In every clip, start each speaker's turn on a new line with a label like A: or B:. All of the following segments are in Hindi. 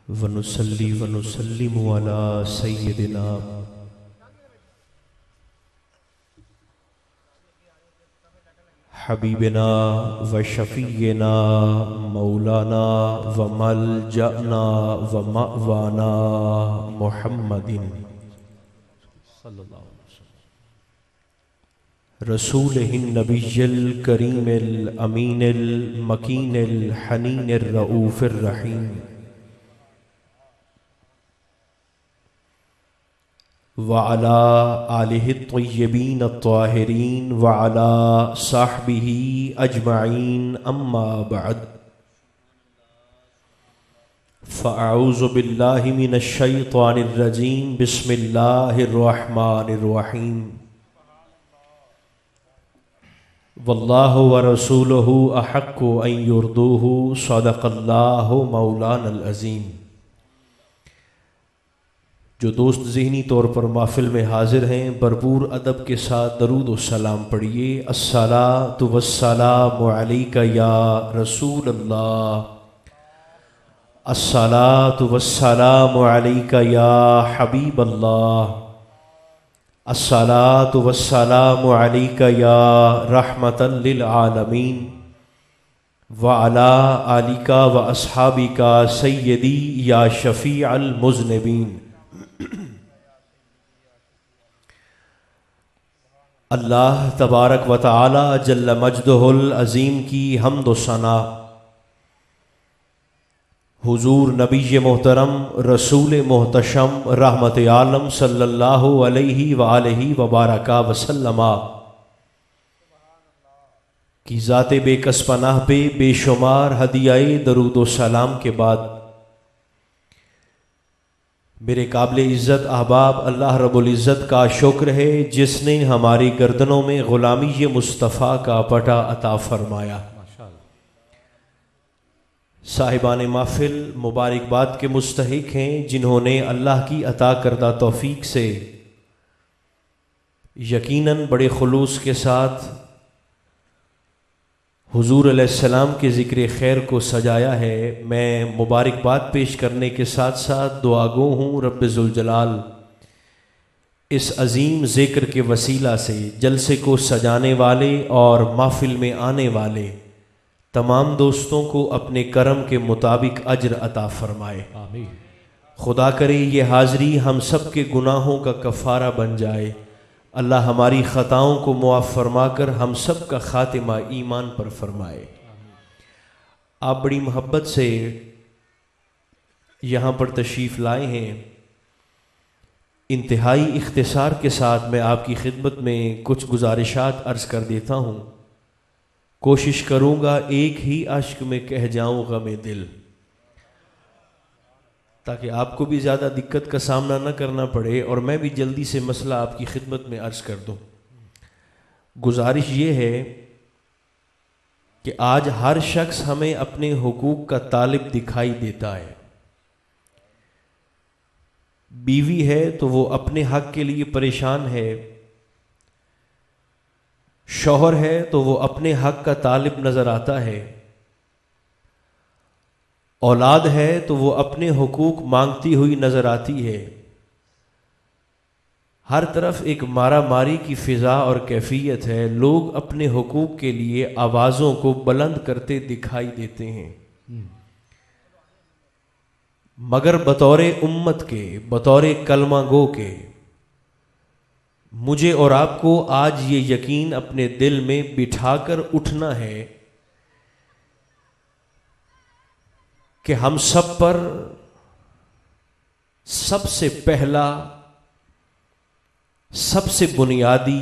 A: वनुसल्ली वनुसल्लिमु अला सय्यदिना हबीबना व शफीना मौलाना व मलजना व मअवाना मुहम्मदिन रसूलिहिन नबिय्यिल करीमिल अमीनिल मकीनिल हनीनिर रऊफिर रहीम व अला आलिहि त्वय्यबीन अत्ताहिरीन व अला साहबिही अजमईन अम्मा बअद फ़अऊज़ु बिल्लाहि मिनश शैतानिर रजीम बिस्मिल्लाहिर रहमानिर रहीम वल्लाहु व रसूलुहु अहक्कु अन युर्दूहु सदक़ल्लाहु मौलानल अज़ीम। जो दोस्त ज़हनी तौर पर महफ़िल में हाज़िर हैं, भरपूर अदब के साथ दरूद व सलाम पढ़िए। अस्सलातु वस्सलामु अलैका या रसूल अल्लाह, अस्सलातु वस्सलामु अलैका या हबीब अल्लाह, अस्सलातु वस्सलामु अलैका या रहमतन लिल आलमीन व अला आलिका व अस्हाबिका सय्यदी या शफ़ीअल मुज़निबीन। अल्लाह तबारक व तआला जल्ल मजदुहुल अज़ीम की हम्द व सना हुजूर नबी मोहतरम रसूल मोहतशम रहमत आलम सल्लल्लाहु अलैहि व आलिहि व बारका वसल्लमा की ज़ाते बेकस पनाह पे बेशुमार हदियाए दरूद व सलाम के बाद मेरे काबिल इज़्ज़त अहबाब अल्लाह रब्बुल इज़्ज़त का शुक्र है जिसने हमारी गर्दनों में ग़ुलामी मुस्तफ़ा का पटा अता फरमाया। साहिबान महफ़िल मुबारकबाद के मुस्तहिक हैं जिन्होंने अल्लाह की अता करदा तौफ़ीक से यकीनन बड़े खुलूस के साथ हुजूर अलैहिस्सलाम के ज़िक्र खैर को सजाया है। मैं मुबारकबाद पेश करने के साथ साथ दुआगो हूँ रब्बे ज़ुल जलाल इस अज़ीम ज़िक्र के वसीला से जलसे को सजाने वाले और महफ़िल में आने वाले तमाम दोस्तों को अपने करम के मुताबिक अज्र अता फ़रमाए। आमीन। खुदा करे ये हाज़री हम सब के गुनाहों का कफ़ारा बन जाए। अल्लाह हमारी ख़ताओं को मुआफ़ फरमाकर हम सब का ख़ातिमा ईमान पर फरमाए। आप बड़ी मोहब्बत से यहाँ पर तशरीफ़ लाए हैं। इंतहाई इख्तिसार के साथ मैं आपकी खिदमत में कुछ गुजारिशात अर्ज़ कर देता हूँ। कोशिश करूँगा एक ही अश्क में कह जाऊँ ग़मे दिल, ताकि आपको भी ज़्यादा दिक्कत का सामना न करना पड़े और मैं भी जल्दी से मसला आपकी खिदमत में अर्ज़ कर दूँ। गुजारिश ये है कि आज हर शख्स हमें अपने हुकूक का तालिब दिखाई देता है। बीवी है तो वो अपने हक़ के लिए परेशान है, शौहर है तो वो अपने हक़ का तालिब नज़र आता है, औलाद है तो वो अपने हुकूक मांगती हुई नज़र आती है। हर तरफ एक मारा मारी की फ़िज़ा और कैफियत है। लोग अपने हुकूक के लिए आवाज़ों को बुलंद करते दिखाई देते हैं, मगर बतौरे उम्मत के, बतौरे कलमा गो के, मुझे और आपको आज ये यकीन अपने दिल में बिठाकर उठना है कि हम सब पर सबसे पहला, सबसे बुनियादी,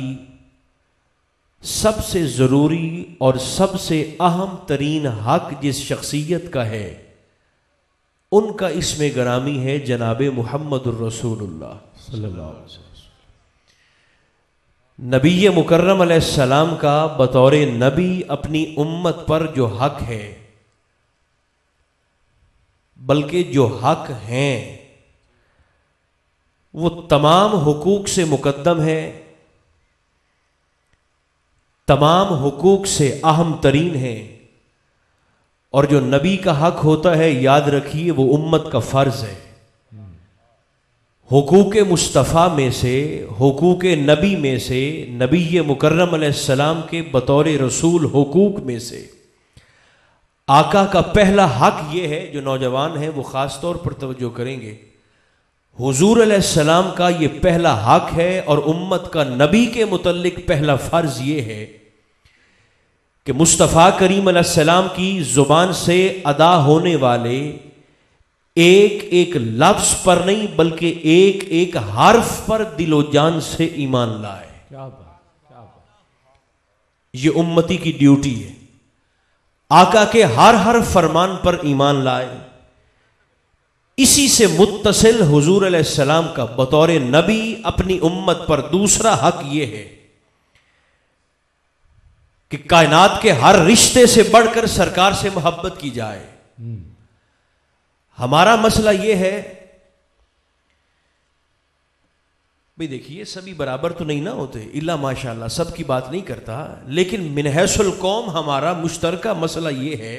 A: सबसे ज़रूरी और सबसे अहम तरीन हक जिस शख्सियत का है उनका इसमें ग्रामी है जनाब मुहम्मदुर रसूलुल्लाह सल्लल्लाहु अलैहि वसल्लम। नबी मुकर्रम अलैहिस्सलाम का बतौरे नबी अपनी उम्मत पर जो हक है, बल्कि जो हक हैं वो तमाम हुकूक से मुकद्दम है, तमाम हुकूक से अहम तरीन है और जो नबी का हक होता है, याद रखिए, वो उम्मत का फर्ज है। हुकूक मुस्तफ़ा में से, हुकूक नबी में से, नबी मुकर्रम अलैहिस्सलाम के बतौर रसूल हुकूक में से आका का पहला हक ये है, जो नौजवान हैं वो ख़ास तौर पर तवज्जो करेंगे, हुजूर अलैहिस्सलाम का ये पहला हक है और उम्मत का नबी के मुतल्लिक पहला फ़र्ज़ ये है कि मुस्तफ़ा करीम अलैहिस्सलाम की ज़ुबान से अदा होने वाले एक एक लफ्ज़ पर नहीं बल्कि एक एक हर्फ पर दिलो जान से ईमान लाए।
B: क्या बात, क्या बात।
A: ये उम्मती की ड्यूटी है। आका के हर फरमान पर ईमान लाए। इसी से मुत्तसिल हुजूर अलैहिस्सलाम का बतौर नबी अपनी उम्मत पर दूसरा हक यह है कि कायनात के हर रिश्ते से बढ़कर सरकार से मोहब्बत की जाए। हमारा मसला यह है, भाई देखिए, सभी बराबर तो नहीं ना होते, इल्ला माशाअल्लाह, सब की बात नहीं करता, लेकिन मिनहसुल कौम हमारा मुश्तरका मसला यह है,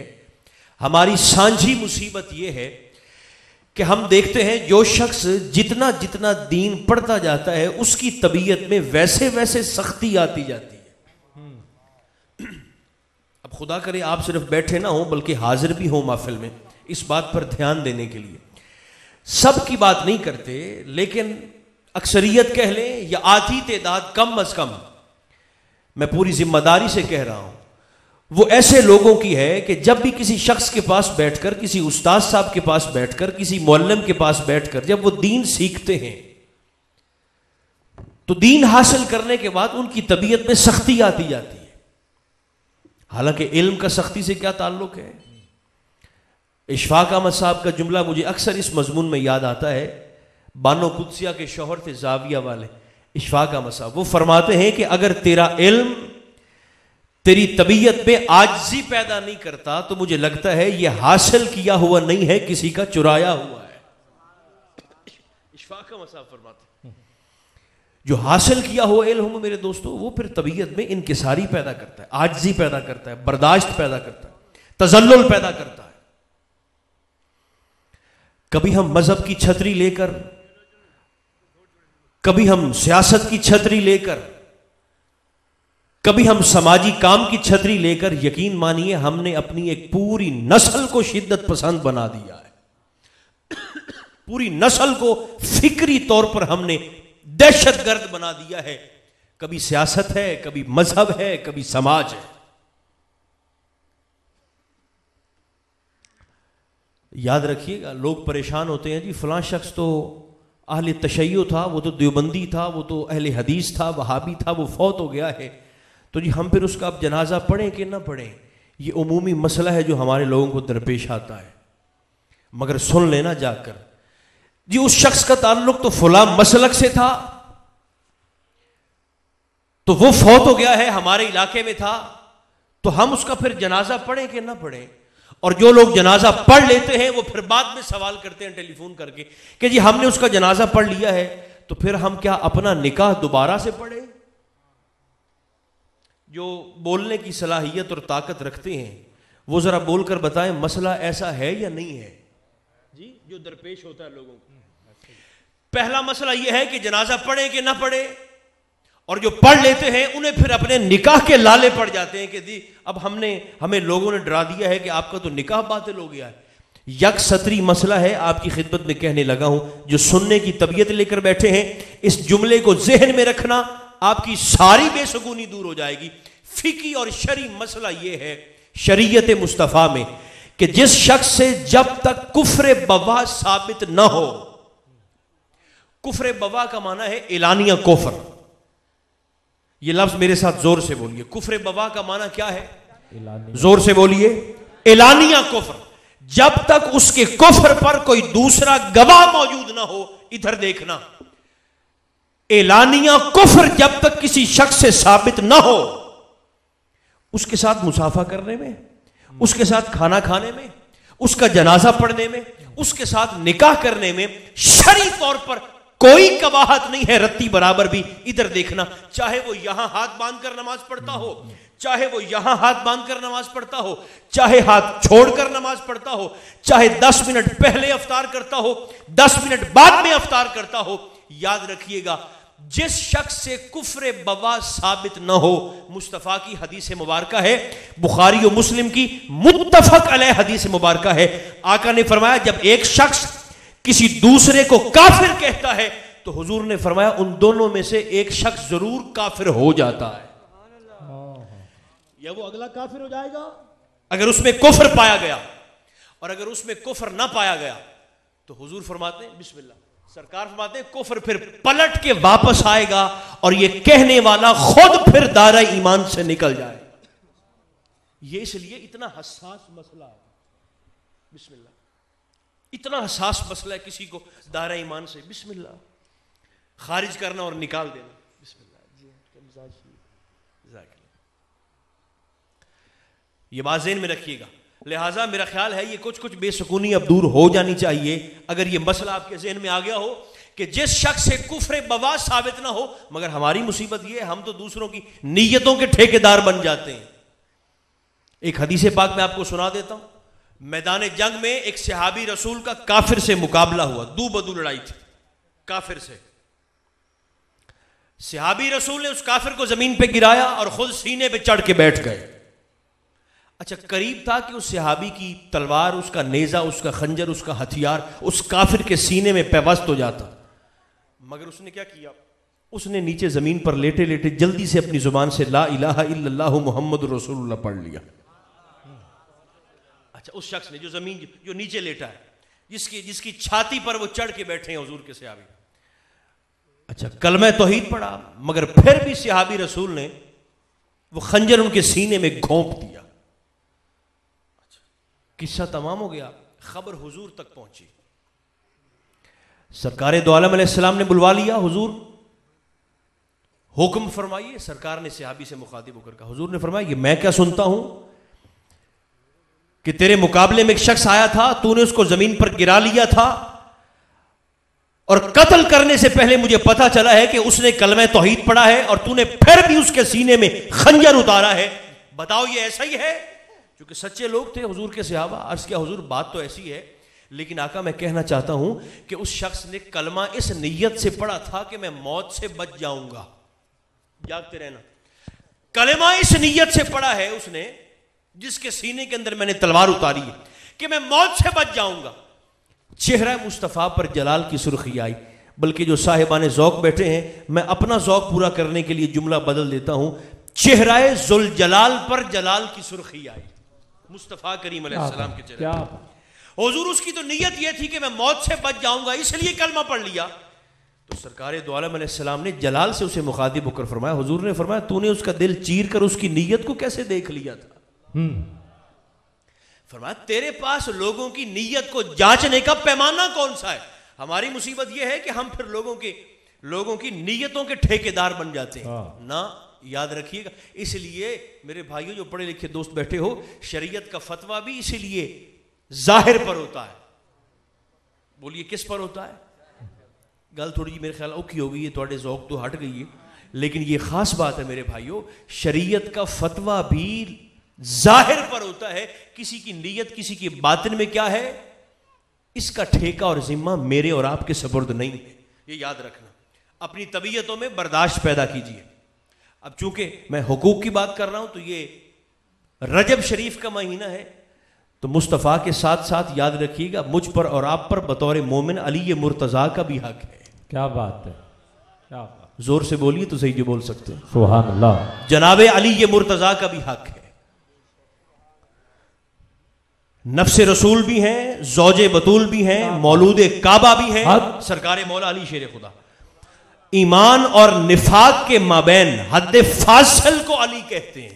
A: हमारी सांझी मुसीबत यह है कि हम देखते हैं जो शख्स जितना जितना दीन पढ़ता जाता है उसकी तबीयत में वैसे वैसे सख्ती आती जाती है। अब खुदा करे आप सिर्फ बैठे ना हो बल्कि हाजिर भी हो महफिल में, इस बात पर ध्यान देने के लिए। सब की बात नहीं करते, लेकिन अक्सरियत कह लें या आधी तादाद कम अज कम, मैं पूरी जिम्मेदारी से कह रहा हूं, वो ऐसे लोगों की है कि जब भी किसी शख्स के पास बैठकर, किसी उस्ताद साहब के पास बैठकर, किसी मुअल्लिम के पास बैठकर जब वो दीन सीखते हैं तो दीन हासिल करने के बाद उनकी तबीयत में सख्ती आती जाती है। हालांकि इल्म का सख्ती से क्या ताल्लुक है। इशफाक अहमद साहब का जुमला मुझे अक्सर इस मजमून में याद आता है। बानो कुद्सिया के शौहर थे जाविया वाले इशफाक अहमद साहब, वो फरमाते हैं कि अगर तेरा इल्म तेरी तबीयत में आजिज़ी पैदा नहीं करता तो मुझे लगता है यह हासिल किया हुआ नहीं है, किसी का चुराया हुआ है। इशफाक अहमद साहब फरमाते हैं जो हासिल किया हुआ इल्म मेरे दोस्तों, वो फिर तबीयत में इनकिसारी पैदा करता है, आजिज़ी पैदा करता है, बर्दाश्त पैदा करता है, तजल्लुल पैदा करता है। कभी हम मजहब की छतरी लेकर, कभी हम सियासत की छतरी लेकर, कभी हम समाजी काम की छतरी लेकर, यकीन मानिए हमने अपनी एक पूरी नस्ल को शिद्दत पसंद बना दिया है। पूरी नस्ल को फिक्री तौर पर हमने दहशतगर्द बना दिया है। कभी सियासत है, कभी मजहब है, कभी समाज है। याद रखिएगा, लोग परेशान होते हैं, जी फलां शख्स तो अहले तशय्यो था, वो तो देवबंदी था, वो तो अहले हदीस था, वहाबी था, वो फौत हो गया है, तो जी हम फिर उसका अब जनाजा पढ़ें कि ना पढ़ें। ये उमूमी मसला है जो हमारे लोगों को दरपेश आता है। मगर सुन लेना जाकर, जी उस शख्स का ताल्लुक तो फला मसलक से था, तो वो फौत हो गया है, हमारे इलाके में था, तो हम उसका फिर जनाजा पढ़ें कि ना पढ़ें। और जो लोग जनाजा पढ़ लेते हैं वो फिर बाद में सवाल करते हैं टेलीफोन करके कि जी हमने उसका जनाजा पढ़ लिया है, तो फिर हम क्या अपना निकाह दोबारा से पढ़ें? जो बोलने की सलाहियत और ताकत रखते हैं वो जरा बोलकर बताएं मसला ऐसा है या नहीं है जी, जो दरपेश होता है लोगों को। पहला मसला यह है कि जनाजा पढ़े कि ना पढ़े, और जो पढ़ लेते हैं उन्हें फिर अपने निकाह के लाले पड़ जाते हैं कि जी अब हमें लोगों ने डरा दिया है कि आपका तो निकाह बातिल हो गया है। यक सतरी मसला है, आपकी खिदमत में कहने लगा हूं, जो सुनने की तबीयत लेकर बैठे हैं इस जुमले को जहन में रखना, आपकी सारी बेसुकूनी दूर हो जाएगी। फिकी और शरी मसला यह है शरीयत मुस्तफ़ा में कि जिस शख्स से जब तक कुफ्र बवा साबित ना हो, कुफ्र बवा का माना है एलानिया कुफ्र, ये लफ्ज मेरे साथ जोर से बोलिए, कुफ्र बवा का माना क्या है? जोर से बोलिए, एलानिया कुफ्र। जब तक उसके कुफ्र पर कोई दूसरा गवाह मौजूद ना हो, इधर देखना, एलानिया कुफ्र जब तक किसी शख्स से साबित ना हो, उसके साथ मुसाफा करने में, उसके साथ खाना खाने में, उसका जनाजा पढ़ने में, उसके साथ निकाह करने में शरई तौर पर कोई कबाहत नहीं है रत्ती बराबर भी। इधर देखना, चाहे वो यहां हाथ बांधकर नमाज पढ़ता हो, चाहे वो यहां हाथ बांधकर नमाज पढ़ता हो, चाहे हाथ छोड़कर नमाज पढ़ता हो, चाहे 10 मिनट पहले अफ्तार करता हो, 10 मिनट बाद में अफ्तार करता हो, याद रखिएगा जिस शख्स से कुफ्र बवा साबित न हो, मुस्तफा की हदीस मुबारक है, बुखारी और मुस्लिम की मुत्तफक अलैह हदीस मुबारक है। आका ने फरमाया जब एक शख्स किसी दूसरे को काफिर कहता है तो हुजूर ने फरमाया उन दोनों में से एक शख्स जरूर काफिर हो जाता है, या वो अगला काफिर हो जाएगा अगर उसमें कुफ्र पाया गया, और अगर उसमें कुफ्र ना पाया गया तो हुजूर फरमाते हैं बिस्मिल्लाह, सरकार फरमाते हैं कुफ्र फिर पलट के वापस आएगा और ये कहने वाला खुद फिर दायरा ईमान से निकल जाएगा। ये इसलिए इतना हसास मसला है, बिस्मिल्लाह, इतना हसास मसला है किसी को दायरा ईमान से बिस्मिल्लाह खारिज करना और निकाल देना, बिस्मिल्लाह। ये बात ज़हन में रखिएगा। लिहाजा मेरा ख्याल है ये कुछ कुछ बेसुकूनी अब दूर हो जानी चाहिए अगर ये मसला आपके ज़हन में आ गया हो कि जिस शख्स से कुफ्र बवा साबित ना हो। मगर हमारी मुसीबत ये है हम तो दूसरों की नीयतों के ठेकेदार बन जाते हैं। एक हदीस पाक मैं आपको सुना देता हूं। मैदान जंग में एक सहाबी रसूल का काफिर से मुकाबला हुआ, दू बदू लड़ाई थी काफिर से। सहाबी रसूल ने उस काफिर को जमीन पे गिराया और खुद सीने पे चढ़ के बैठ गए। अच्छा, करीब था कि उस सहाबी की तलवार, उसका नेजा, उसका खंजर, उसका हथियार उस काफिर के सीने में पेवस्त हो जाता, मगर उसने क्या किया, उसने नीचे जमीन पर लेटे लेटे जल्दी से अपनी जुबान से ला इलाहा इल्लल्लाहु मुहम्मदुर रसूलुल्लाह पढ़ लिया। अच्छा, उस शख्स ने जो जमीन जो नीचे लेटा है, जिसकी छाती पर वो चढ़ के बैठे हैं हुजूर के सहाबी, अच्छा कलमा तौहीद पढ़ा, मगर फिर भी सहाबी रसूल ने वो खंजर उनके सीने में घोंप दिया। किस्सा तमाम हो गया, खबर हुजूर तक पहुंची। सरकार दो आलम अलैहिस्सलाम ने बुलवा लिया, हुजूर हुक्म फरमाइए। सरकार ने सहाबी से मुखातिब होकर कहा, हुजूर ने फरमाया ये मैं क्या सुनता हूं कि तेरे मुकाबले में एक शख्स आया था, तूने उसको जमीन पर गिरा लिया था और कत्ल करने से पहले मुझे पता चला है कि उसने कलमा तौहीद पढ़ा है और तूने फिर भी उसके सीने में खंजर उतारा है। बताओ ये ऐसा ही है? क्योंकि सच्चे लोग थे हुजूर के सहाबा। अर्ज किया, हुजूर बात तो ऐसी है, लेकिन आका मैं कहना चाहता हूं कि उस शख्स ने कलमा इस नीयत से पढ़ा था कि मैं मौत से बच जाऊंगा। जागते रहना, कलमा इस नीयत से पढ़ा है उसने, जिसके सीने के अंदर मैंने तलवार उतारी है, कि मैं मौत से बच जाऊंगा। चेहरा मुस्तफा पर जलाल की सुर्खी आई। बल्कि जो साहिबान ज़ौक़ बैठे हैं, मैं अपना ज़ौक़ पूरा करने के लिए जुमला बदल देता हूं, चेहराए जुल जलाल पर जलाल की सुर्खी आई मुस्तफा करीम अलैहिस्सलाम के चेहरे। हुजूर उसकी तो नीयत यह थी कि मैं मौत से बच जाऊंगा, इसलिए कलमा पढ़ लिया। तो सरकार दो आलम अलैहिस्सलाम ने जलाल से उसे मुखातिब होकर फरमाया, हुजूर ने फरमाया तूने उसका दिल चीर कर उसकी नीयत को कैसे देख लिया था? फरमाया तेरे पास लोगों की नीयत को जांचने का पैमाना कौन सा है? हमारी मुसीबत यह है कि हम फिर लोगों की नीयतों के ठेकेदार बन जाते हैं ना। याद रखिएगा, इसलिए मेरे भाइयों जो पढ़े लिखे दोस्त बैठे हो, शरीयत का फतवा भी इसीलिए जाहिर पर होता है। बोलिए किस पर होता है? गल थोड़ी जी मेरे ख्याल औखी हो गई है, थोड़े ज़ौक़ तो हट गई है, लेकिन ये खास बात है मेरे भाइयों, शरीयत का फतवा भी जाहिर पर होता है। किसी की नीयत, किसी की बातिन में क्या है, इसका ठेका और जिम्मा मेरे और आपके सपुर्द नहीं है। ये याद रखना, अपनी तबीयतों में बर्दाश्त पैदा कीजिए। अब चूंकि मैं हुकूक की बात कर रहा हूं, तो ये रजब शरीफ का महीना है, तो मुस्तफ़ा के साथ साथ याद रखिएगा मुझ पर और आप पर बतौर मोमिन अली मुर्तज़ा का भी हक है। क्या बात है, क्या बात, जोर से बोलिए तो सही जो बोल सकते हैं। सुभान अल्लाह। जनाबे अली मुर्तज़ा का भी हक है। नफ्स रसूल भी हैं, ज़ौजे बतूल भी हैं, मौलूद काबा भी हैं, सरकार मौला अली शेर खुदा। ईमान और निफाक के माबैन हद फासिल को अली कहते हैं।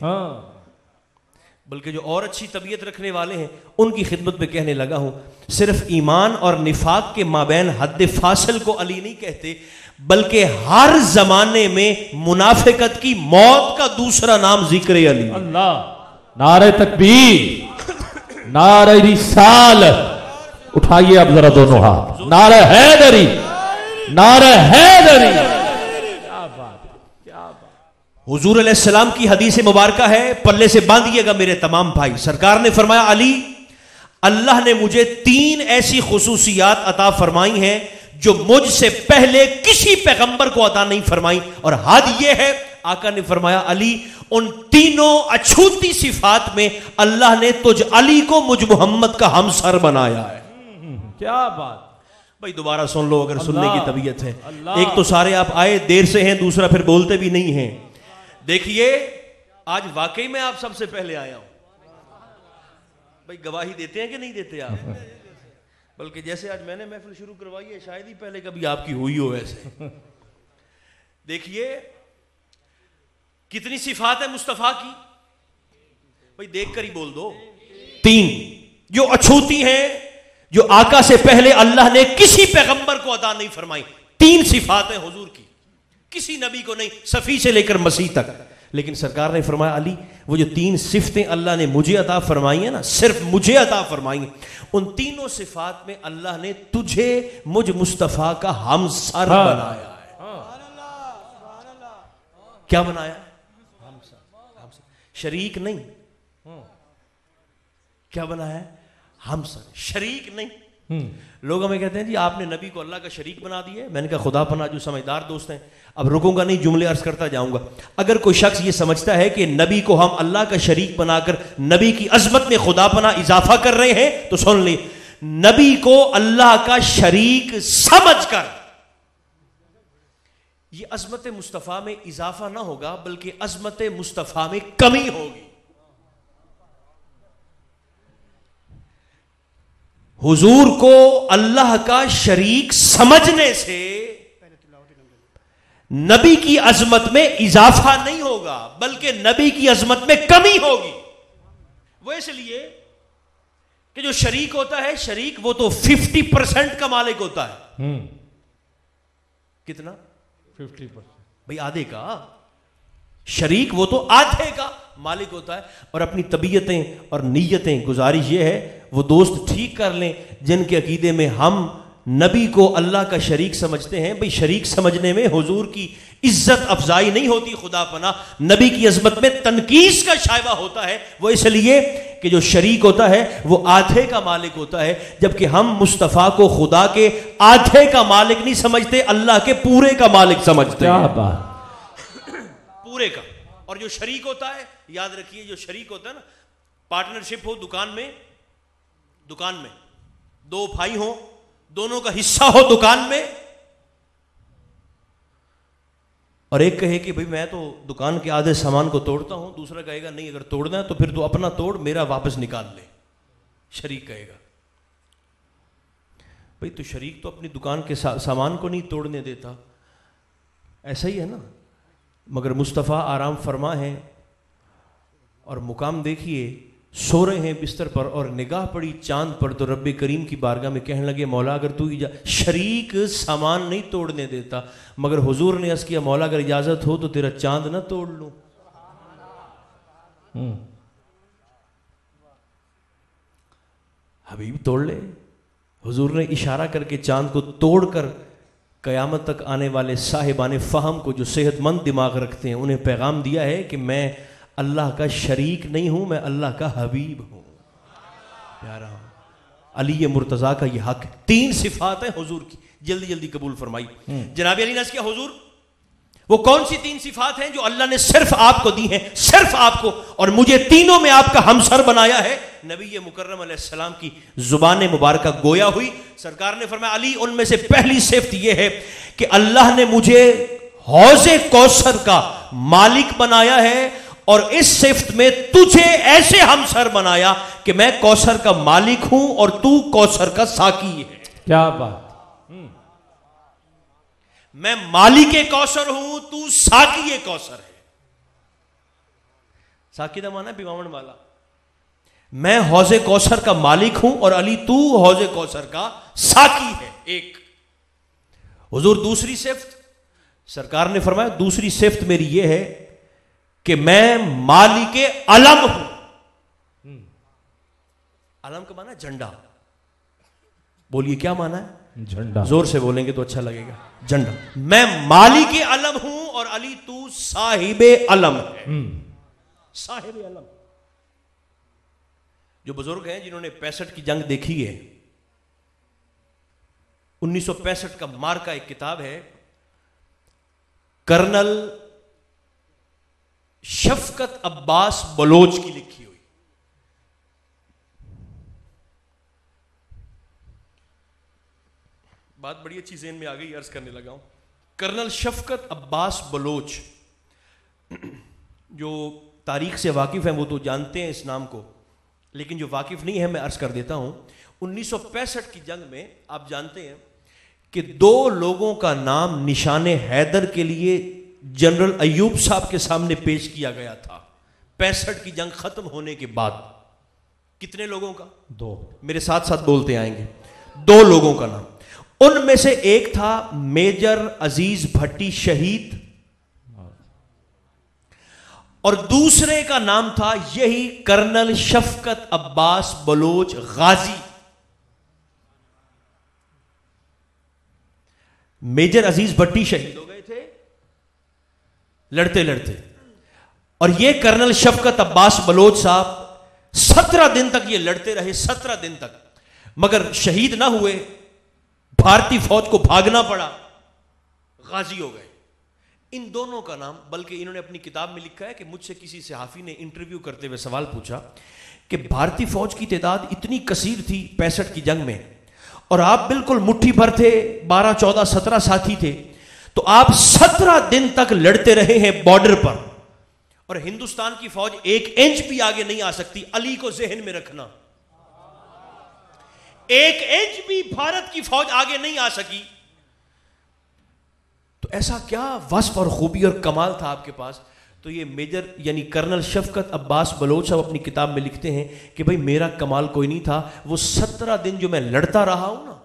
A: बल्कि जो और अच्छी तबीयत रखने वाले हैं उनकी खिदमत में कहने लगा हूं, सिर्फ ईमान और निफाक के माबैन हद फासिल को अली नहीं कहते, बल्कि हर जमाने में मुनाफिकत की मौत का दूसरा नाम जिक्र अली। अल्लाह, नारे तकबीर, नारे रिसालत, उठाइए अब जरा दोनों हाथ, नारे हैदरी, नारा हैदरी।
B: क्या बात, क्या बात।
A: हुजूर अलैहिस्सलाम की हदीस मुबारका है, पल्ले से बांधिएगा मेरे तमाम भाई। सरकार ने फरमाया, अली, अल्लाह ने मुझे 3 ऐसी खुसूसियात अता फरमाई हैं जो मुझसे पहले किसी पैगंबर को अता नहीं फरमाई। और हद यह है, आका ने फरमाया, अली, उन तीनों अछूती सिफात में अल्लाह ने तुझ अली को मुझ मोहम्मद का हमसर बनाया है।
B: क्या बात
A: भाई, दोबारा सुन लो अगर सुनने की तबीयत है।
B: अल्लाह।
A: एक तो सारे आप आए देर से हैं, दूसरा फिर बोलते भी नहीं हैं। देखिए, आज वाकई में आप सबसे पहले आया हूं। भाई गवाही देते हैं कि नहीं देते आप? बल्कि जैसे आज मैंने महफिल शुरू करवाई है, शायद ही पहले कभी आपकी हुई हो ऐसे। देखिए कितनी सिफात है मुस्तफा की, भाई देखकर ही बोल दो। 3 जो अछूती हैं, जो आका से पहले अल्लाह ने किसी पैगंबर को अता नहीं फरमाई। 3 सिफात है हुजूर की, किसी नबी को नहीं, सफी से लेकर मसीह तक। लेकिन सरकार ने फरमाया, अली, वो जो 3 सिफतें अल्लाह ने मुझे अता फरमाई है ना, सिर्फ मुझे अता फरमाई है, उन तीनों सिफात में अल्लाह ने तुझे मुझ मुस्तफा का हमसर बनाया है। क्या बनाया? हमसर। शरीक नहीं। क्या बनाया है? हमसर, शरीक नहीं। लोग हमें कहते हैं, जी आपने नबी को अल्लाह का शरीक बना दिया। मैंने कहा, खुदा पनाह, जो समझदार दोस्त हैं, अब रुकूंगा नहीं, जुमले अर्ज करता जाऊंगा। अगर कोई शख्स ये समझता है कि नबी को हम अल्लाह का शरीक बनाकर नबी की अजमत में खुदा पनाह इजाफा कर रहे हैं, तो सुन ले, नबी को अल्लाह का शरीक समझकर ये अजमत मुस्तफा में इजाफा ना होगा, बल्कि अजमत मुस्तफा में कमी होगी। हुजूर को अल्लाह का शरीक समझने से नबी की अजमत में इजाफा नहीं होगा, बल्कि नबी की अजमत में कमी होगी। वो इसलिए कि जो शरीक होता है, शरीक वो तो 50% का मालिक होता है। कितना? 50%। भाई आधे का। शरीक वो तो आधे का मालिक होता है। और अपनी तबीयतें और नीयतें, गुजारिश ये है, वो दोस्त ठीक कर लें जिनके अकीदे में हम नबी को अल्लाह का शरीक समझते हैं। भाई शरीक समझने में हुजूर की इज्जत अफजाई नहीं होती, खुदा पना नबी की अजमत में तनकीस का शायबा होता है। वो इसलिए कि जो शरीक होता है वो आधे का मालिक होता है, जबकि हम मुस्तफ़ा को खुदा के आधे का मालिक नहीं समझते, अल्लाह के पूरे का मालिक समझते हैं।
B: क्या बात।
A: पूरे का। और जो शरीक होता है, याद रखिए, जो शरीक होता है ना, पार्टनरशिप हो दुकान में 2 भाई हो, दोनों का हिस्सा हो दुकान में, और एक कहे कि भाई मैं तो दुकान के आधे सामान को तोड़ता हूं, दूसरा कहेगा नहीं, अगर तोड़ना है तो फिर तू अपना तोड़, मेरा वापस निकाल ले। शरीक कहेगा, भाई तो शरीक तो अपनी दुकान के सामान को नहीं तोड़ने देता। ऐसा ही है ना। मगर मुस्तफ़ा आराम फरमा है, और मुकाम देखिए, सो रहे हैं बिस्तर पर और निगाह पड़ी चांद पर, तो रब्बे करीम की बारगाह में कहने लगे, मौला अगर तू शरीक सामान नहीं तोड़ने देता, मगर हुजूर ने अर्ज़ किया, मौला अगर इजाजत हो तो तेरा चांद ना तोड़ लूं। हबीब तोड़ ले। हुजूर ने इशारा करके चांद को तोड़कर कयामत तक आने वाले साहिबाने फ़हम को, जो सेहतमंद दिमाग रखते हैं, उन्हें पैगाम दिया है कि मैं अल्लाह का शरीक नहीं हूं, मैं अल्लाह का हबीब हूं, प्यारा हूं। अली मुर्तज़ा का यह हक। 3 सिफात है हुजूर की, जल्दी जल्दी कबूल फरमाई। जनाब अली ने किया, हुजूर वो कौन सी 3 सिफात हैं जो अल्लाह ने सिर्फ आपको दी हैं, सिर्फ आपको, और मुझे तीनों में आपका हमसर बनाया है। नबी मुकर्रम अलैहिस्सलाम की जुबान मुबारक गोया हुई। सरकार ने फरमाया, अली, उनमें से पहली सिफत यह है कि अल्लाह ने मुझे हौज़े कौसर का मालिक बनाया है, और इस सिफत में तुझे ऐसे हमसर बनाया कि मैं कौसर का मालिक हूं और तू कौसर का साकी है।
B: क्या बात।
A: मैं मालिक कौसर हूं, तू साकी कौसर है। साकी दा माना पिवावण वाला। मैं हौज़े कौसर का मालिक हूं और अली तू हौज़े कौसर का साकी है। एक हुजूर, दूसरी सिफत सरकार ने फरमाया, दूसरी सिफत मेरी यह है कि मैं मालिके अलम हूं। अलम का माना झंडा। बोलिए क्या माना है?
B: झंडा।
A: जोर से बोलेंगे तो अच्छा लगेगा। झंडा। मैं मालिक अलम हूं और अली तू साहिबे अलम है। साहिबे अलम। जो बुजुर्ग हैं जिन्होंने 65 की जंग देखी है, 1965 का मार का एक किताब है, कर्नल शफकत अब्बास बलोच की लिखी हुई। बात बड़ी अच्छी ज़हन में आ गई, अर्ज करने लगा हूं। कर्नल शफकत अब्बास बलोच, जो तारीख से वाकिफ हैं वो तो जानते हैं इस नाम को, लेकिन जो वाकिफ नहीं है मैं अर्ज कर देता हूं। 1965 की जंग में आप जानते हैं कि 2 लोगों का नाम निशाने हैदर के लिए जनरल अयूब साहब के सामने पेश किया गया था 65 की जंग खत्म होने के बाद। कितने लोगों का? 2। मेरे साथ साथ बोलते आएंगे। 2 लोगों का नाम, उनमें से एक था मेजर अजीज भट्टी शहीद और दूसरे का नाम था यही कर्नल शफकत अब्बास बलोच गाजी। मेजर अजीज भट्टी शहीद हो गए थे लड़ते लड़ते, और यह कर्नल शफकत अब्बास बलोच साहब 17 दिन तक ये लड़ते रहे, 17 दिन तक, मगर शहीद ना हुए। भारतीय फौज को भागना पड़ा, गाजी हो गए। इन दोनों का नाम, बल्कि इन्होंने अपनी किताब में लिखा है कि मुझसे किसी सहाफी ने इंटरव्यू करते हुए सवाल पूछा कि भारतीय फौज की तादाद इतनी कसीर थी 65 की जंग में, और आप बिल्कुल मुट्ठी भर थे, 12, 14, 17 साथी थे, तो आप 17 दिन तक लड़ते रहे हैं बॉर्डर पर, और हिंदुस्तान की फौज 1 इंच भी आगे नहीं आ सकती। अली को जहन में रखना, 1 इंच भी भारत की फौज आगे नहीं आ सकी। तो ऐसा क्या वस्फ और खूबी और कमाल था आपके पास? तो ये मेजर यानी कर्नल शफकत अब्बास बलोच साहब अपनी किताब में लिखते हैं कि भाई मेरा कमाल कोई नहीं था, वो 17 दिन जो मैं लड़ता रहा हूं ना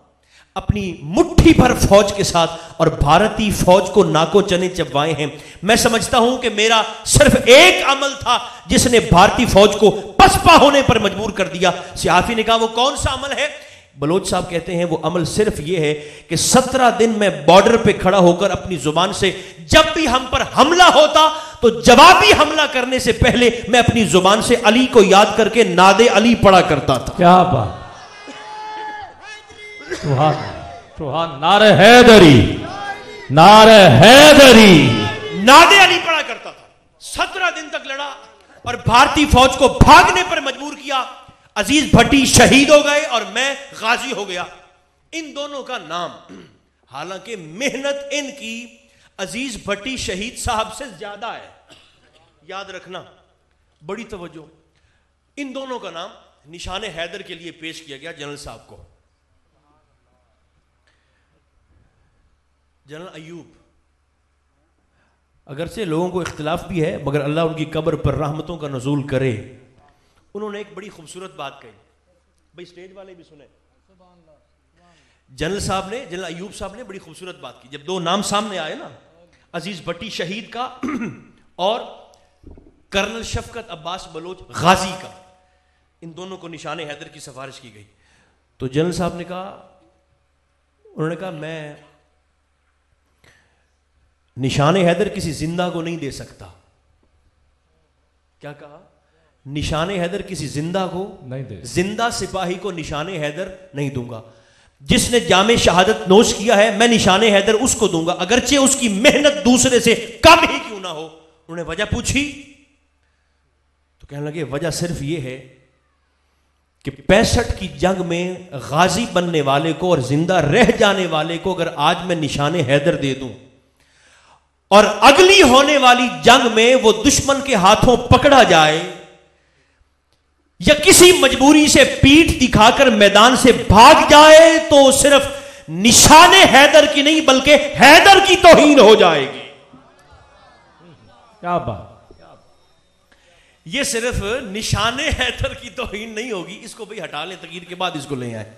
A: अपनी मुट्ठी भर फौज के साथ, और भारतीय फौज को नाको चने चबवाए हैं। मैं समझता हूं कि मेरा सिर्फ एक अमल था जिसने भारतीय फौज को पसपा होने पर मजबूर कर दिया। सियाफी ने कहा वो कौन सा अमल है? बलोच साहब कहते हैं वो अमल सिर्फ ये है कि 17 दिन मैं बॉर्डर पे खड़ा होकर अपनी जुबान से जब भी हम पर हमला होता तो जवाबी हमला करने से पहले मैं अपनी जुबान से अली को याद करके नादे अली पढ़ा करता था।
B: क्या बात! सुभान, नारे हैदरी, नारे हैदरी,
A: नादे अली पढ़ा करता था। 17 दिन तक लड़ा और भारतीय फौज को भागने पर मजबूर किया। अजीज भट्टी शहीद हो गए और मैं गाजी हो गया। इन दोनों का नाम, हालांकि मेहनत इनकी अजीज भट्टी शहीद साहब से ज्यादा है, याद रखना, बड़ी तवज्जो। इन दोनों का नाम निशाने हैदर के लिए पेश किया गया जनरल साहब को। जनरल अयूब, अगरचे लोगों को इख्तिलाफ भी है मगर अल्लाह उनकी कब्र पर रहमतों का नज़ूल करे। उन्होंने एक बड़ी खूबसूरत बात कही, भाई स्टेज वाले भी सुने। जनरल साहब ने, जनरल अयूब साहब ने बड़ी खूबसूरत बात की। जब 2 नाम सामने आए ना, अजीज भट्टी शहीद का और कर्नल शफकत अब्बास बलोच गाजी का, इन दोनों को निशाने हैदर की सिफारिश की गई। तो जनरल साहब ने कहा, उन्होंने कहा मैं निशाने हैदर किसी जिंदा को नहीं दे सकता। क्या कहा? निशाने हैदर किसी जिंदा को नहीं दे, जिंदा सिपाही को निशाने हैदर नहीं दूंगा। जिसने जामे शहादत नोश किया है मैं निशाने हैदर उसको दूंगा, अगरचे उसकी मेहनत दूसरे से कम ही क्यों ना हो। उन्होंने वजह पूछी तो कहने लगे वजह सिर्फ यह है कि 65 की जंग में गाजी बनने वाले को और जिंदा रह जाने वाले को अगर आज मैं निशाने हैदर दे दूं और अगली होने वाली जंग में वो दुश्मन के हाथों पकड़ा जाए या किसी मजबूरी से पीठ दिखाकर मैदान से भाग जाए तो सिर्फ निशाने हैदर की नहीं बल्कि हैदर की तौहीन हो जाएगी।
B: क्या बात!
A: ये सिर्फ निशाने हैदर की तौहीन नहीं होगी, इसको भाई हटा लें, तकरीर के बाद इसको ले आए,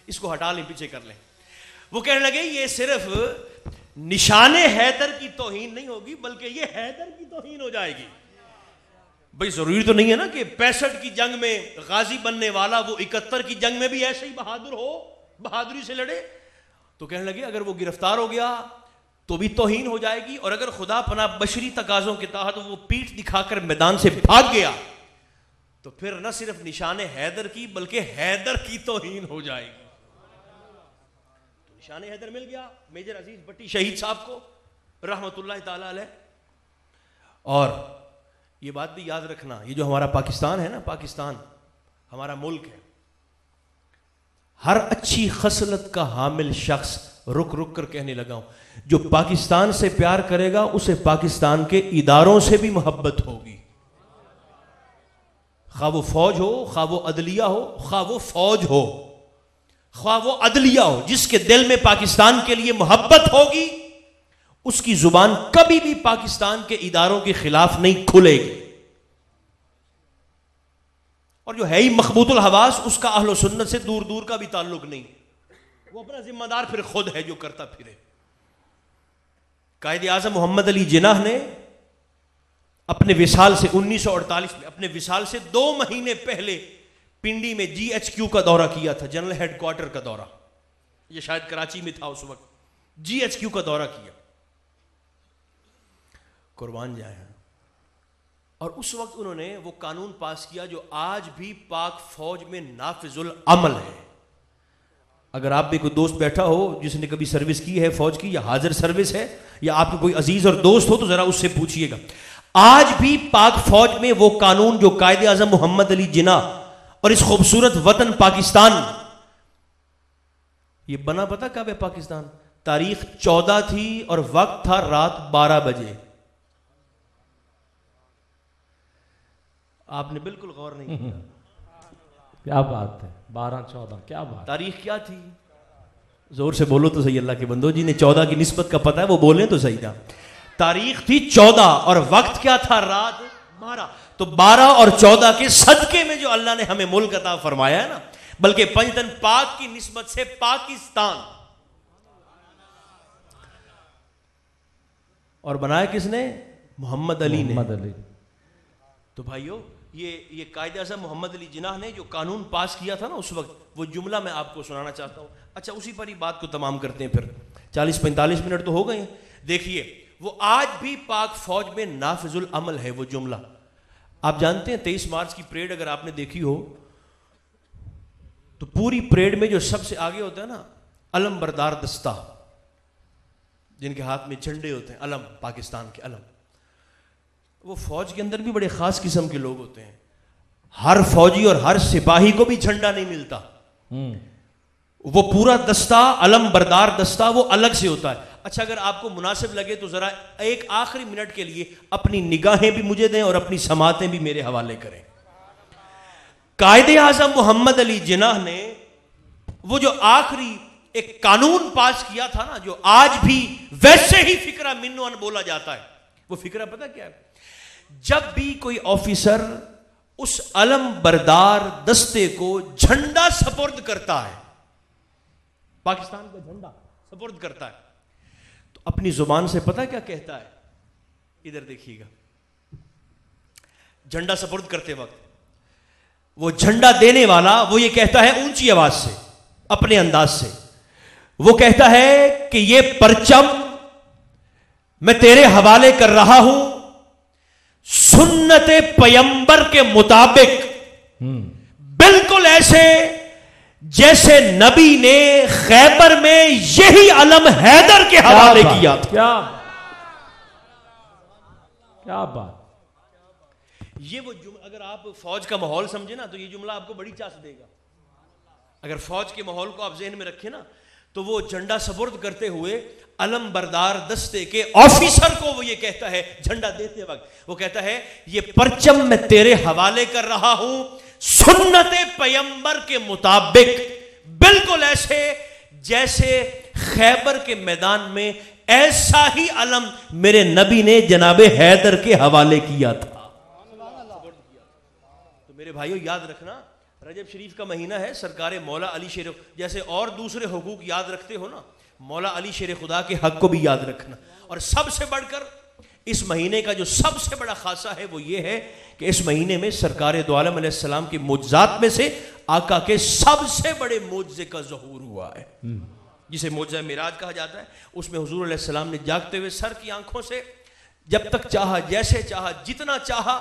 A: इसको हटा लें, पीछे कर लें। वो कहने लगे ये सिर्फ निशाने हैदर की तौहीन नहीं होगी बल्कि ये हैदर की तौहीन हो जाएगी। भाई जरूरी तो नहीं है ना कि 65 की जंग में गाजी बनने वाला वो 71 की जंग में भी ऐसे ही बहादुर हो। बहादुरी से लड़े। तो कहने लगे अगर वो गिरफ्तार हो गया तो भी तौहीन हो जाएगी, और अगर खुदा पना बशरी तकाजों के तहत वो पीठ दिखाकर मैदान से भाग गया तो फिर न सिर्फ निशाने हैदर की बल्कि हैदर की तौहीन हो जाएगी। तो निशाने हैदर मिल गया मेजर अजीज भट्टी शहीद साहब को रहमतुल्लाह ताला अलैह। और ये बात भी याद रखना, ये जो हमारा पाकिस्तान है ना, पाकिस्तान हमारा मुल्क है, हर अच्छी खसलत का हामिल शख्स, रुक रुक कर कहने लगा हूं, जो पाकिस्तान से प्यार करेगा उसे पाकिस्तान के इदारों से भी मोहब्बत होगी। खा वो फौज हो, खा वो अदलिया हो, खा वो फौज हो, खा वो अदलिया हो, जिसके दिल में पाकिस्तान के लिए मोहब्बत होगी उसकी जुबान कभी भी पाकिस्तान के इदारों के खिलाफ नहीं खुलेगी। और जो है ही मखबूतुल हवास, उसका अहलो सुन्नत से दूर दूर का भी ताल्लुक नहीं, वो अपना जिम्मेदार फिर खुद है जो करता फिरे। कायदे आज़म मोहम्मद अली जिन्नाह ने अपने विसाल से 1948 में अपने विसाल से 2 महीने पहले पिंडी में GHQ का दौरा किया था, जनरल हेडक्वार्टर का दौरा, ये शायद कराची में था उस वक्त, GHQ का दौरा किया, कुर्बान जाए। और उस वक्त उन्होंने वो कानून पास किया जो आज भी पाक फौज में नाफिजुल अमल है। अगर आप भी कोई दोस्त बैठा हो जिसने कभी सर्विस की है फौज की, या हाजिर सर्विस है, या आपका कोई अजीज और दोस्त हो, तो जरा उससे पूछिएगा, आज भी पाक फौज में वो कानून जो कायदे आज़म मोहम्मद अली जिन्नाह और इस खूबसूरत वतन पाकिस्तान, ये बना पता कब है पाकिस्तान? तारीख 14 थी और वक्त था रात 12 बजे। आपने बिल्कुल गौर नहीं किया।
B: क्या बात है, 12-14, क्या बात।
A: तारीख क्या थी? जोर से बोलो तो सही, अल्लाह के बंदो, जिन्हें 14 की निस्बत का पता है वो बोले तो सही था। तारीख थी 14 और वक्त क्या था? रात 12। तो 12 और 14 के सदके में जो अल्लाह ने हमें मुल्क अता फरमाया है ना, बल्कि पंजतन पाक की निस्बत से पाकिस्तान, और बनाया किसने? मोहम्मद अली ने। तो भाइयों, ये कायदे आज़म मोहम्मद अली जिन्नाह ने जो कानून पास किया था ना उस वक्त, वो जुमला मैं आपको सुनाना चाहता हूं। अच्छा, उसी पर ही बात को तमाम करते हैं, फिर 40-45 मिनट तो हो गए हैं। देखिए, वो आज भी पाक फौज में नाफिजुल अमल है वो जुमला। आप जानते हैं 23 मार्च की परेड अगर आपने देखी हो तो पूरी परेड में जो सबसे आगे होता है ना, अलम बरदार दस्ता, जिनके हाथ में झंडे होते हैं, अलम, पाकिस्तान के अलम, वो फौज के अंदर भी बड़े खास किस्म के लोग होते हैं। हर फौजी और हर सिपाही को भी झंडा नहीं मिलता, वो पूरा दस्ता, अलम बरदार दस्ता, वो अलग से होता है। अच्छा, अगर आपको मुनासिब लगे तो जरा एक आखिरी मिनट के लिए अपनी निगाहें भी मुझे दें और अपनी समातें भी मेरे हवाले करें। कायदे आज़म मोहम्मद अली जिन्नाह ने वो जो आखिरी एक कानून पास किया था ना, जो आज भी वैसे ही फिक्रा मिन्नुअन बोला जाता है, वो फिक्रा पता क्या है? जब भी कोई ऑफिसर उस अलम बरदार दस्ते को झंडा सपुर्द करता है, पाकिस्तान का झंडा सपुर्द करता है, तो अपनी जुबान से पता क्या कहता है? इधर देखिएगा, झंडा सपुर्द करते वक्त वो झंडा देने वाला वो ये कहता है ऊंची आवाज से, अपने अंदाज से, वो कहता है कि ये परचम मैं तेरे हवाले कर रहा हूं सुन्नते पैगंबर के मुताबिक, बिल्कुल ऐसे जैसे नबी ने खैबर में यही अलम हैदर के हवाले किया था।
B: क्या बात।
A: ये वो अगर आप फौज का माहौल समझे ना तो ये जुमला आपको बड़ी चास देगा। अगर फौज के माहौल को आप ज़हन में रखें ना, तो वो झंडा सपुर्द करते हुए अलम बरदार दस्ते के ऑफिसर को वो ये कहता है, झंडा देते वक्त वो कहता है, ये परचम मैं तेरे हवाले कर रहा हूं सुन्नते पैगंबर के मुताबिक, बिल्कुल ऐसे जैसे खैबर के मैदान में ऐसा ही अलम मेरे नबी ने जनाबे हैदर के हवाले किया था। तो मेरे भाइयों याद रखना, रजब शरीफ का महीना है, सरकार मौला अली शेर, जैसे और दूसरे हुकूक याद रखते हो ना, मौला अली शेर खुदा के हक को भी याद रखना। और सबसे बढ़कर इस महीने का जो सबसे बड़ा खासा है वो ये है कि इस महीने में सरकार दो आलम अलैहिस्सलाम के मुअज्जात में से आका के सबसे बड़े मोजज़े का ज़हूर हुआ है, जिसे मोजज़ा मिराज कहा जाता है। उसमें हुजूर अलैहिस्सलाम ने जागते हुए सर की आंखों से जब तक चाहा, जैसे चाहा, जितना चाहा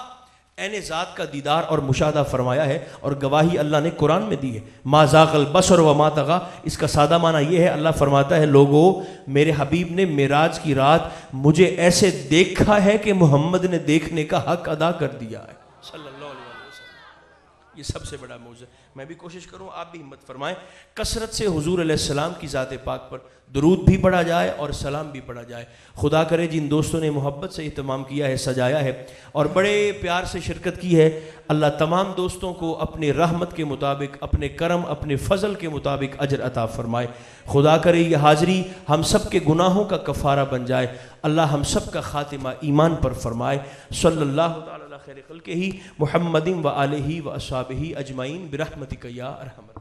A: ऐने ज़ात का दीदार और मुशाहदा फरमाया है। और गवाही अल्लाह ने कुरान में दी है, मा ज़ाग़ल बसर व मा तग़ा। इसका सादा माना यह है, अल्लाह फरमाता है लोगों, मेरे हबीब ने मेराज की रात मुझे ऐसे देखा है कि मोहम्मद ने देखने का हक अदा कर दिया है सल्लल्लाहु अलैहि वसल्लम। ये सबसे बड़ा मौज़ा। मैं भी कोशिश करूँ, आप भी हिम्मत फरमाएं, कसरत से हुजूर अलैहिस्सलाम की ज़ात पाक पर दुरूद भी पढ़ा जाए और सलाम भी पढ़ा जाए। खुदा करे जिन दोस्तों ने मोहब्बत से इत्माम किया है, सजाया है और बड़े प्यार से शिरकत की है, अल्लाह तमाम दोस्तों को अपने रहमत के मुताबिक, अपने करम, अपने फ़ज़ल के मुताबिक अजर अता फ़रमाए। खुदा करे ये हाज़री हम सब के गुनाहों का कफ़ारा बन जाए। अल्लाह हम सब का ख़ातिमा ईमान पर फ़रमाए। सल्लल्लाहु तआला अला खैर खल्क़िही मुहम्मदिन व आलिही व अस्हाबिही अजमाइन बिरहमतिका या अरहमर